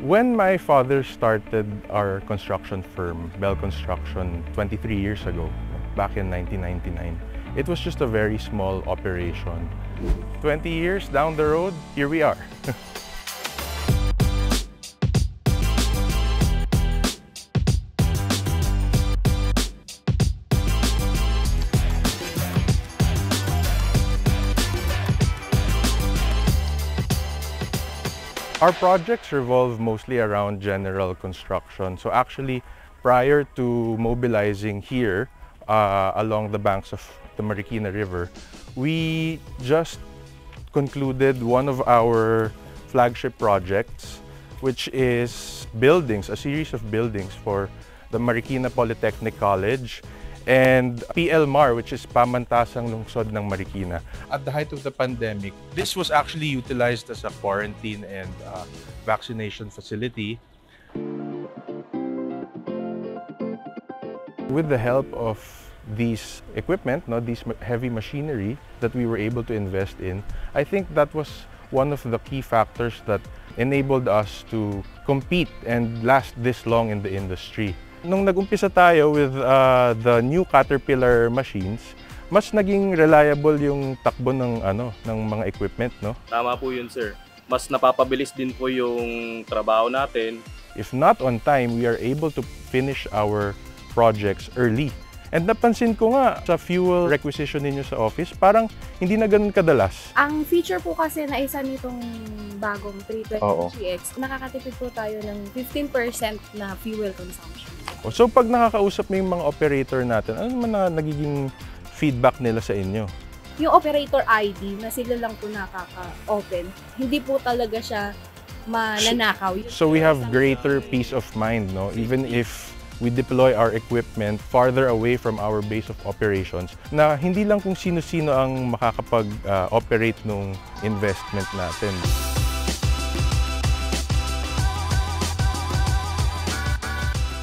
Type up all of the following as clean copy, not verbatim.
When my father started our construction firm, Bell Construction, 23 years ago, back in 1999, it was just a very small operation. 20 years down the road, here we are. Our projects revolve mostly around general construction. So actually, prior to mobilizing here along the banks of the Marikina River, we just concluded one of our flagship projects, which is buildings, a series of buildings for the Marikina Polytechnic College and PLMAR, which is Pamantasang Lungsod ng Marikina. At the height of the pandemic, this was actually utilized as a quarantine and vaccination facility. With the help of these equipment, these heavy machinery that we were able to invest in, I think that was one of the key factors that enabled us to compete and last this long in the industry. Nung nag-umpisa tayo with the new Caterpillar machines, mas naging reliable yung takbo ng mga equipment, no? Tama po yun, sir. Mas napapabilis din po yung trabaho natin. If not on time, we are able to finish our projects early. And napansin ko nga sa fuel requisition ninyo sa office, parang hindi na ganun kadalas. Ang feature po kasi na isa nitong bagong 320GX, nakakatipid po tayo ng 15% na fuel consumption. So pag nakakausap mo yung mga operator natin, ano naman na nagiging feedback nila sa inyo? Yung operator ID na sila lang po nakaka-open, hindi po talaga siya mananakaw. So we have greater peace of mind, no? Even if we deploy our equipment farther away from our base of operations, na hindi lang kung sino-sino ang makakapag-operate nung investment natin.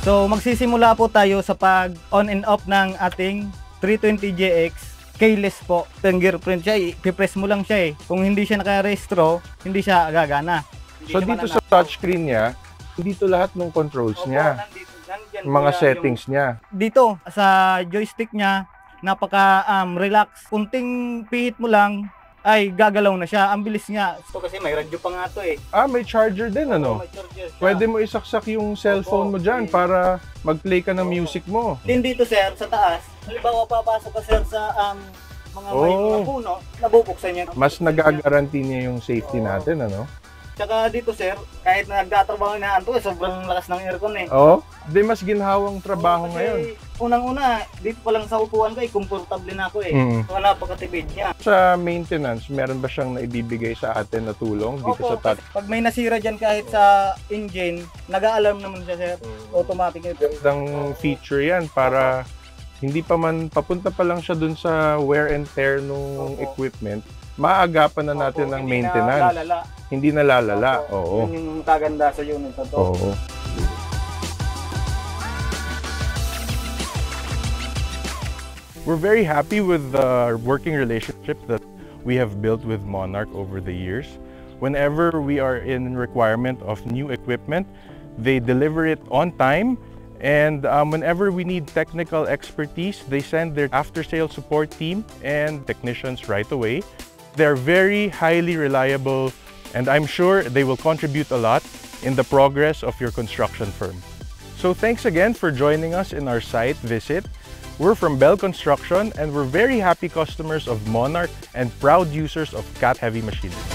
So magsisimula po tayo sa pag-on and off ng ating 320GX. Keyless po. Fingerprint siya, i-press mo lang siya eh. Kung hindi siya nakarehistro, hindi siya gagana. So dito sa touchscreen niya, dito lahat ng controls niya. Mga settings niya. Dito sa joystick niya, napaka-relax. Kunting pihit mo lang, ay gagalaw na siya. Ang bilis niya. Ito kasi may radyo pa nga to eh. May charger din, ano? May charger siya. Pwede mo isaksak yung cellphone mo dyan para mag-play ka ng music mo. Din dito sir, sa taas, halimbawa papasok ka sir sa mga may mga puno, nabubuksan niya. Mas nag-guarantee niya yung safety natin, ano? Tsaka dito sir, kahit nagtatrabaho na anto, sobrang lakas ng aircon eh. Di mas ginhawang trabaho ngayon. Unang-una, dito pa lang sa upuan ko, komportable na ako eh. So napakatipid niya. Sa maintenance, meron ba siyang naibibigay sa atin na tulong dito sa touch? Pag may nasira dyan kahit sa engine, nag-a-alarm naman siya sir. Automatic ito. Gandang feature yan para hindi pa man, papunta pa lang siya dun sa wear and tear ng equipment, maagapan na natin ng maintenance. Hindi na lalala. Oo. Yun yung kaganda sa unit na to. Oo. We're very happy with the working relationship that we have built with Monarch over the years. Whenever we are in requirement of new equipment, they deliver it on time. And whenever we need technical expertise, they send their after-sale support team and technicians right away. They're very highly reliable, and I'm sure they will contribute a lot in the progress of your construction firm. So thanks again for joining us in our site visit. We're from Bell Construction, and we're very happy customers of Monarch and proud users of Cat Heavy Machinery.